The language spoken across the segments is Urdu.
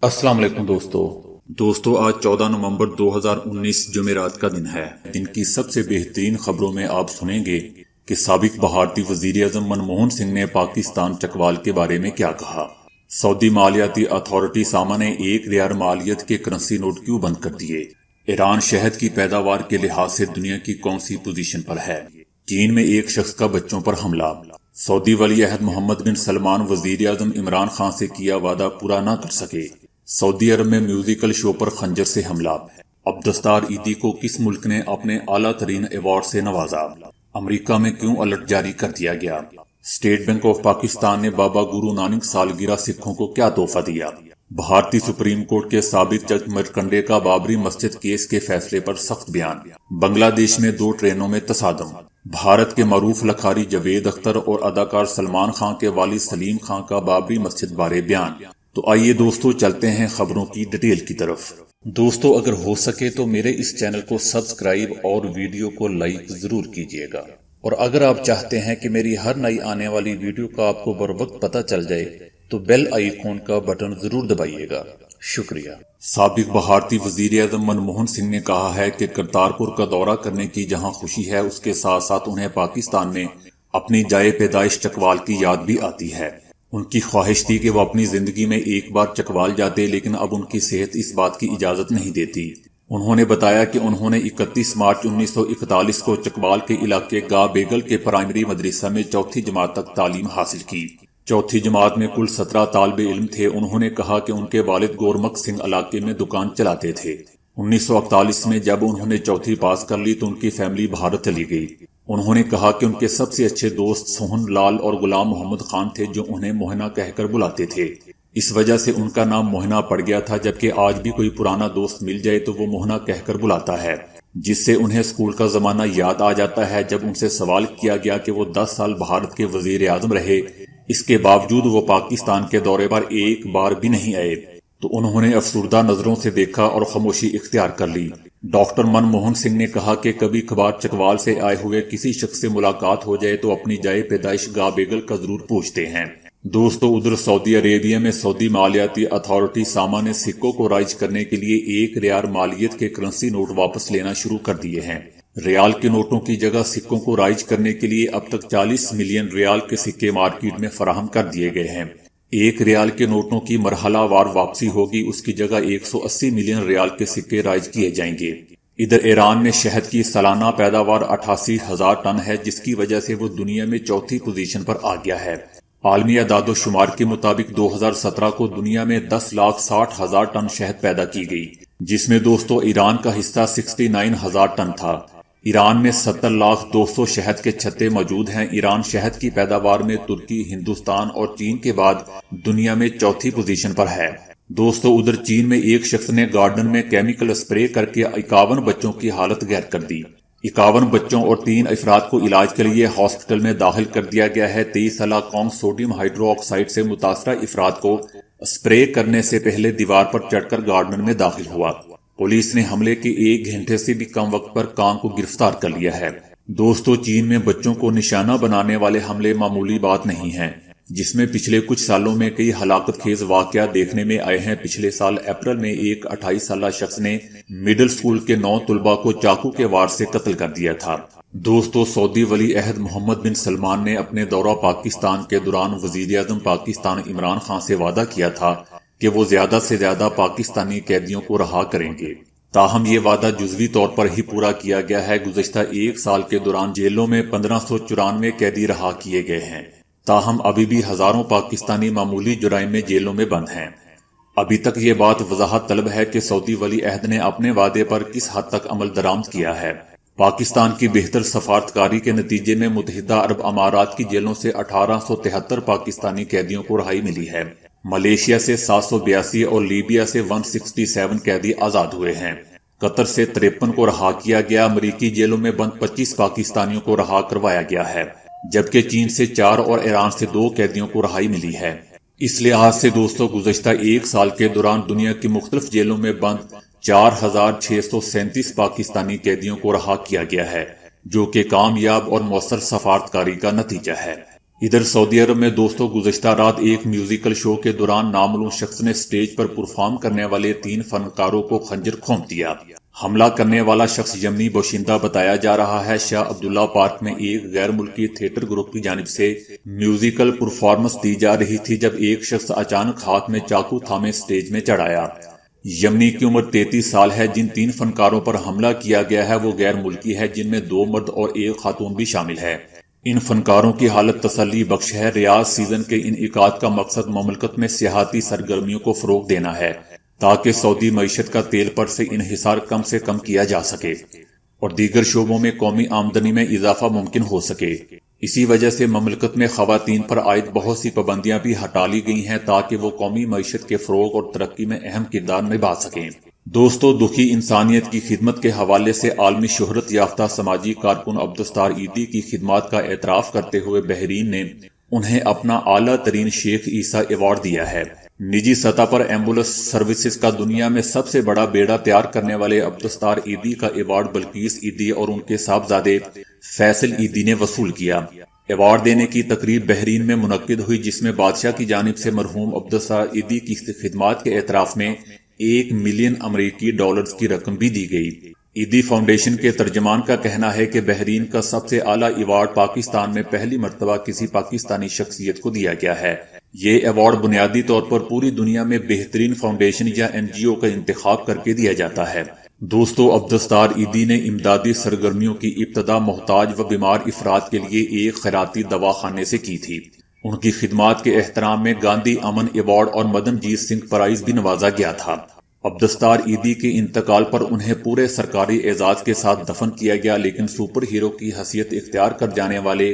السلام علیکم دوستو آج 14 نومبر 2019 جمعرات کا دن ہے۔ دن کی سب سے بہترین خبروں میں آپ سنیں گے کہ سابق بھارتی وزیر اعظم منموہن سنگھ نے پاکستان چکوال کے بارے میں کیا کہا، سعودی مالیاتی اتھارٹی ساما نے 1 ریال مالیت کے کرنسی نوٹ کیوں بند کر دیے، ایران شہد کی پیداوار کے لحاظ سے دنیا کی کون سی پوزیشن پر ہے، چین میں ایک شخص کا بچوں پر حملہ، سعودی ولی عہد محمد بن سلمان وزیر اعظم عمران خان سے کیا وعدہ پورا نہ کر سکے، سعودی عرب میں میوزیکل شو پر خنجر سے حملہ، عبدالستار ایدی کو کس ملک نے اپنے اعلیٰ ترین ایوارڈ سے نوازا، امریکہ میں کیوں الرٹ جاری کر دیا گیا، اسٹیٹ بینک آف پاکستان نے بابا گرو نانک سالگرہ سکھوں کو کیا تحفہ دیا، بھارتی سپریم کورٹ کے سابق جج مرکنڈے کا بابری مسجد کیس کے فیصلے پر سخت بیان، بنگلہ دیش میں 2 ٹرینوں میں تصادم، بھارت کے معروف لکھاری جاوید اختر اور اداکار سلمان خان کے والد سلیم خان کا بابری مسجد بارے بیان۔ تو آئیے دوستو چلتے ہیں خبروں کی ڈیٹیل کی طرف۔ دوستو اگر ہو سکے تو میرے اس چینل کو سبسکرائب اور ویڈیو کو لائک ضرور کیجیے گا، اور اگر آپ چاہتے ہیں کہ میری ہر نئی آنے والی ویڈیو کا آپ کو بروقت پتہ چل جائے تو بیل آئیکن کا بٹن ضرور دبائیے گا، شکریہ۔ سابق بھارتی وزیر اعظم منموہن سنگھ نے کہا ہے کہ کرتارپور کا دورہ کرنے کی جہاں خوشی ہے اس کے ساتھ ساتھ انہیں پاکستان میں اپنی جائے پیدائش چکوال کی یاد بھی آتی ہے۔ ان کی خواہش تھی کہ وہ اپنی زندگی میں ایک بار چکوال جاتے، لیکن اب ان کی صحت اس بات کی اجازت نہیں دیتی۔ انہوں نے بتایا کہ انہوں نے 31 مارچ 1941 کو چکوال کے علاقے گا بیگل کے پرائمری مدرسہ میں 4 جماعت تک تعلیم حاصل کی۔ 4 جماعت میں کل 17 طالب علم تھے۔ انہوں نے کہا کہ ان کے والد گورمک سنگھ علاقے میں دکان چلاتے تھے۔ 1941 میں جب انہوں نے 4 پاس کر لی تو ان کی فیملی بھارت چلی گئی۔ انہوں نے کہا کہ ان کے سب سے اچھے دوست سوہن لال اور غلام محمد خان تھے جو انہیں موہنا کہہ کر بلاتے تھے، اس وجہ سے ان کا نام موہنا پڑ گیا تھا، جبکہ آج بھی کوئی پرانا دوست مل جائے تو وہ موہنا کہہ کر بلاتا ہے، جس سے انہیں اسکول کا زمانہ یاد آ جاتا ہے جب ان سے سوال کیا گیا کہ وہ 10 سال بھارت کے وزیر اعظم رہے، اس کے باوجود وہ پاکستان کے دورے پر ایک بار بھی نہیں آئے، تو انہوں نے افسردہ نظروں سے دیکھا اور خاموشی اختیار کر لی۔ ڈاکٹر منموہن سنگھ نے کہا کہ کبھی کبھار چکوال سے آئے ہوئے کسی شخص سے ملاقات ہو جائے تو اپنی جائے پیدائش گاہ بیگل کا ضرور پوچھتے ہیں۔ دوستو ادھر سعودی عربیہ میں سعودی مالیاتی اتھارٹی ساما نے سکوں کو رائج کرنے کے لیے 1 ریال مالیت کے کرنسی نوٹ واپس لینا شروع کر دیے ہیں۔ ریال کے نوٹوں کی جگہ سکوں کو رائج کرنے کے لیے اب تک 40 ملین ریال کے سکے مارکیٹ میں فراہم کر دیے گئے ہیں۔ 1 ریال کے نوٹوں کی مرحلہ وار واپسی ہوگی، اس کی جگہ 180 ملین ریال کے سکے رائج کیے جائیں گے۔ ادھر ایران میں شہد کی سالانہ پیداوار 88,000 ٹن ہے، جس کی وجہ سے وہ دنیا میں 4تھی پوزیشن پر آ گیا ہے۔ عالمی اعداد و شمار کے مطابق 2017 کو دنیا میں 10,60,000 ٹن شہد پیدا کی گئی، جس میں دوستو ایران کا حصہ 69,000 ٹن تھا۔ ایران میں 70,02,000 شہد کے چھتے موجود ہیں۔ ایران شہد کی پیداوار میں ترکی، ہندوستان اور چین کے بعد دنیا میں 4تھی پوزیشن پر ہے۔ دوستو ادھر چین میں ایک شخص نے گارڈن میں کیمیکل اسپرے کر کے 51 بچوں کی حالت گہر کر دی۔ 51 بچوں اور 3 افراد کو علاج کے لیے ہاسپٹل میں داخل کر دیا گیا ہے۔ 23 سالہ کانگ سوڈیم ہائیڈرو آکسائڈ سے متاثرہ افراد کو اسپرے کرنے سے پہلے دیوار پر چڑھ کر گارڈن میں داخل ہوا۔ پولیس نے حملے کے 1 گھنٹے سے بھی کم وقت پر کانگ کو گرفتار کر لیا ہے۔ دوستو چین میں بچوں کو نشانہ بنانے والے حملے معمولی بات نہیں ہیں، جس میں پچھلے کچھ سالوں میں کئی ہلاکت خیز واقعات دیکھنے میں آئے ہیں۔ پچھلے سال اپریل میں ایک 28 سالہ شخص نے مڈل سکول کے 9 طلباء کو چاقو کے وار سے قتل کر دیا تھا۔ دوستو سعودی ولی عہد محمد بن سلمان نے اپنے دورہ پاکستان کے دوران وزیر اعظم پاکستان عمران خان سے وعدہ کیا تھا کہ وہ زیادہ سے زیادہ پاکستانی قیدیوں کو رہا کریں گے، تاہم یہ وعدہ جزوی طور پر ہی پورا کیا گیا ہے۔ گزشتہ 1 سال کے دوران جیلوں میں 1594 قیدی رہا کیے گئے ہیں، تاہم ابھی بھی ہزاروں پاکستانی معمولی جرائم میں جیلوں میں بند ہیں۔ ابھی تک یہ بات وضاحت طلب ہے کہ سعودی ولی عہد نے اپنے وعدے پر کس حد تک عمل درآمد کیا ہے۔ پاکستان کی بہتر سفارتکاری کے نتیجے میں متحدہ عرب امارات کی جیلوں سے 1873 پاکستانی قیدیوں کو رہائی ملی ہے۔ ملیشیا سے 782 اور لیبیا سے 167 قیدی آزاد ہوئے ہیں۔ قطر سے 53 کو رہا کیا گیا۔ امریکی جیلوں میں بند 25 پاکستانیوں کو رہا کروایا گیا ہے، جبکہ چین سے 4 اور ایران سے 2 قیدیوں کو رہائی ملی ہے۔ اس لحاظ سے دوستو گزشتہ 1 سال کے دوران دنیا کی مختلف جیلوں میں بند 4,637 پاکستانی قیدیوں کو رہا کیا گیا ہے، جو کہ کامیاب اور مؤثر سفارتکاری کا نتیجہ ہے۔ ادھر سعودی عرب میں دوستوں گزشتہ رات ایک میوزیکل شو کے دوران نامعلوم شخص نے سٹیج پر پرفارم کرنے والے 3 فنکاروں کو خنجر کھونپ دیا۔ حملہ کرنے والا شخص یمنی باشندہ بتایا جا رہا ہے۔ شاہ عبداللہ پارک میں ایک غیر ملکی تھیٹر گروپ کی جانب سے میوزیکل پرفارمنس دی جا رہی تھی جب ایک شخص اچانک ہاتھ میں چاقو تھامے سٹیج میں چڑھ آیا۔ یمنی کی عمر 33 سال ہے۔ جن 3 فنکاروں پر حملہ کیا گیا ہے وہ غیر ملکی ہے، جن میں 2 مرد اور 1 خاتون بھی شامل ہے۔ ان فنکاروں کی حالت تسلی بخش ہے۔ ریاض سیزن کے انعقاد کا مقصد مملکت میں سیاحتی سرگرمیوں کو فروغ دینا ہے تاکہ سعودی معیشت کا تیل پر سے انحصار کم سے کم کیا جا سکے اور دیگر شعبوں میں قومی آمدنی میں اضافہ ممکن ہو سکے۔ اسی وجہ سے مملکت میں خواتین پر عائد بہت سی پابندیاں بھی ہٹا لی گئی ہیں تاکہ وہ قومی معیشت کے فروغ اور ترقی میں اہم کردار نبھا سکیں۔ دوستو، دکھی انسانیت کی خدمت کے حوالے سے عالمی شہرت یافتہ سماجی کارکن عبدالستار عیدی کی خدمات کا اعتراف کرتے ہوئے بحرین نے انہیں اپنا اعلیٰ ترین شیخ عیسیٰ ایوارڈ دیا ہے۔ نجی سطح پر ایمبولینس سروسز کا دنیا میں سب سے بڑا بیڑا تیار کرنے والے عبدالستار عیدی کا ایوارڈ بلقیس عیدی اور ان کے صاحبزادے فیصل عیدی نے وصول کیا۔ ایوارڈ دینے کی تقریب بحرین میں منعقد ہوئی جس میں بادشاہ کی جانب سے مرحوم عبدالستار عیدی کی خدمات کے اعتراف میں 1 ملین امریکی ڈالرز کی رقم بھی دی گئی۔ عیدی فاؤنڈیشن کے ترجمان کا کہنا ہے کہ بحرین کا سب سے اعلیٰ ایوارڈ پاکستان میں پہلی مرتبہ کسی پاکستانی شخصیت کو دیا گیا ہے۔ یہ ایوارڈ بنیادی طور پر پوری دنیا میں بہترین فاؤنڈیشن یا NGO کا انتخاب کر کے دیا جاتا ہے۔ دوستو، عبدالستار عیدی نے امدادی سرگرمیوں کی ابتدا محتاج و بیمار افراد کے لیے ایک خیراتی دواخانے سے کی تھی۔ ان کی خدمات کے احترام میں گاندھی امن ایوارڈ اور مدن جیت سنگھ پرائز بھی نوازا گیا تھا۔ عبدالستار عیدی کے انتقال پر انہیں پورے سرکاری اعزاز کے ساتھ دفن کیا گیا، لیکن سپر ہیرو کی حیثیت اختیار کر جانے والے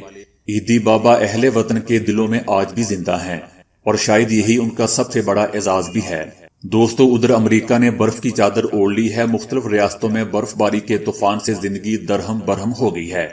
عیدی بابا اہل وطن کے دلوں میں آج بھی زندہ ہیں اور شاید یہی ان کا سب سے بڑا اعزاز بھی ہے۔ دوستو، ادھر امریکہ نے برف کی چادر اوڑھ لی ہے۔ مختلف ریاستوں میں برف باری کے طوفان سے زندگی درہم برہم ہو گئی ہے۔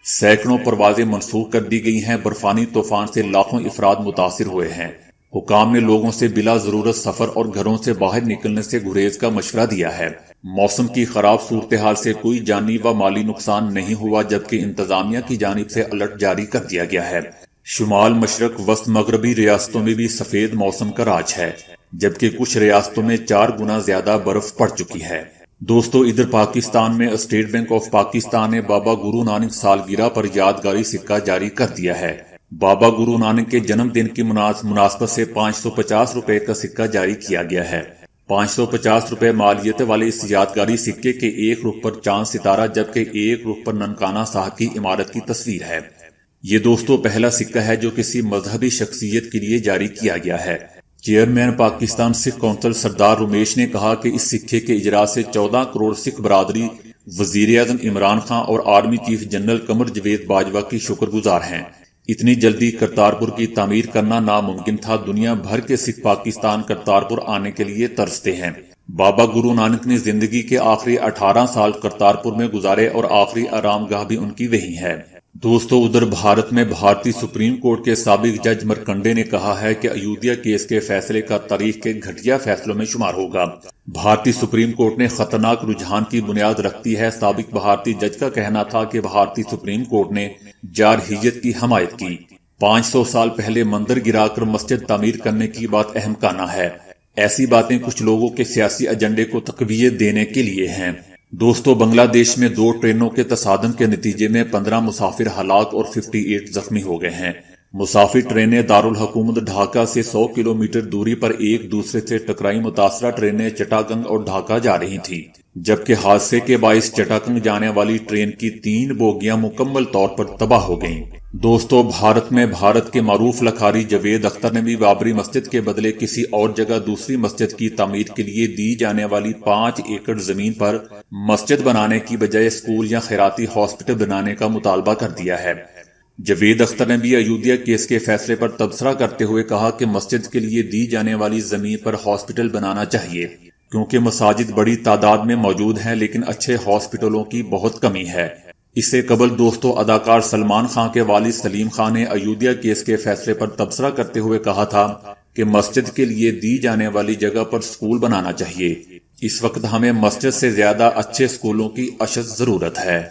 سینکڑوں پروازیں منسوخ کر دی گئی ہیں۔ برفانی طوفان سے لاکھوں افراد متاثر ہوئے ہیں۔ حکام نے لوگوں سے بلا ضرورت سفر اور گھروں سے باہر نکلنے سے گریز کا مشورہ دیا ہے۔ موسم کی خراب صورتحال سے کوئی جانی و مالی نقصان نہیں ہوا، جبکہ انتظامیہ کی جانب سے الرٹ جاری کر دیا گیا ہے۔ شمال مشرق وسط مغربی ریاستوں میں بھی سفید موسم کا راج ہے، جبکہ کچھ ریاستوں میں 4 گنا زیادہ برف پڑ چکی ہے۔ دوستو، ادھر پاکستان میں اسٹیٹ بینک آف پاکستان نے بابا گرو نانک سالگرہ پر یادگاری سکہ جاری کر دیا ہے۔ بابا گرو نانک کے جنم دن کی مناسبت سے 550 روپے کا سکہ جاری کیا گیا ہے۔ 550 روپے مالیت والے اس یادگاری سکے کے 1 رخ پر چاند ستارہ جبکہ 1 رخ پر ننکانہ صاحب کی عمارت کی تصویر ہے۔ یہ دوستو پہلا سکہ ہے جو کسی مذہبی شخصیت کے لیے جاری کیا گیا ہے۔ چیئرمین پاکستان سکھ کونسل سردار رمیش نے کہا کہ اس سکے کے اجرا سے 14 کروڑ سکھ برادری وزیر اعظم عمران خان اور army chief general Qamar Javed Bajwa کی شکر گزار ہیں۔ اتنی جلدی کرتارپور کی تعمیر کرنا ناممکن تھا۔ دنیا بھر کے سکھ پاکستان کرتارپور آنے کے لیے ترستے ہیں۔ بابا گرو نانک نے زندگی کے آخری 18 سال کرتارپور میں گزارے اور آخری آرام گاہ بھی ان کی وہی ہے۔ دوستو، ادھر بھارت میں بھارتی سپریم کورٹ کے سابق جج مرکنڈے نے کہا ہے کہ ایودھیا کیس کے فیصلے کا تاریخ کے گھٹیا فیصلوں میں شمار ہوگا۔ بھارتی سپریم کورٹ نے خطرناک رجحان کی بنیاد رکھتی ہے۔ سابق بھارتی جج کا کہنا تھا کہ بھارتی سپریم کورٹ نے جارحیت کی حمایت کی۔ 500 سال پہلے مندر گرا کر مسجد تعمیر کرنے کی بات اہم کانا ہے۔ ایسی باتیں کچھ لوگوں کے سیاسی ایجنڈے کو تقویت دینے کے لیے ہیں۔ دوستو، بنگلہ دیش میں 2 ٹرینوں کے تصادم کے نتیجے میں 15 مسافر ہلاک اور 58 زخمی ہو گئے ہیں۔ مسافر ٹرینیں دارالحکومت ڈھاکہ سے 100 کلومیٹر دوری پر ایک دوسرے سے ٹکرائی۔ متاثرہ ٹرینیں چٹاگنگ اور ڈھاکہ جا رہی تھیں، جبکہ حادثے کے باعث چٹاگنگ جانے والی ٹرین کی 3 بوگیاں مکمل طور پر تباہ ہو گئیں۔ دوستو، بھارت میں بھارت کے معروف لکھاری جاوید اختر نے بھی بابری مسجد کے بدلے کسی اور جگہ دوسری مسجد کی تعمیر کے لیے دی جانے والی 5 ایکڑ زمین پر مسجد بنانے کی بجائے اسکول یا خیراتی ہاسپٹل بنانے کا مطالبہ کر دیا ہے۔ جاوید اختر نے بھی ایودھیا کیس کے فیصلے پر تبصرہ کرتے ہوئے کہا کہ مسجد کے لیے دی جانے والی زمین پر ہاسپٹل بنانا چاہیے، کیونکہ مساجد بڑی تعداد میں موجود ہیں لیکن اچھے ہاسپٹلوں کی بہت کمی ہے۔ اس سے قبل دوستو، اداکار سلمان خان کے والد سلیم خان نے ایودھیا کیس کے فیصلے پر تبصرہ کرتے ہوئے کہا تھا کہ مسجد کے لیے دی جانے والی جگہ پر اسکول بنانا چاہیے۔ اس وقت ہمیں مسجد سے زیادہ اچھے اسکولوں کی اشد ضرورت ہے۔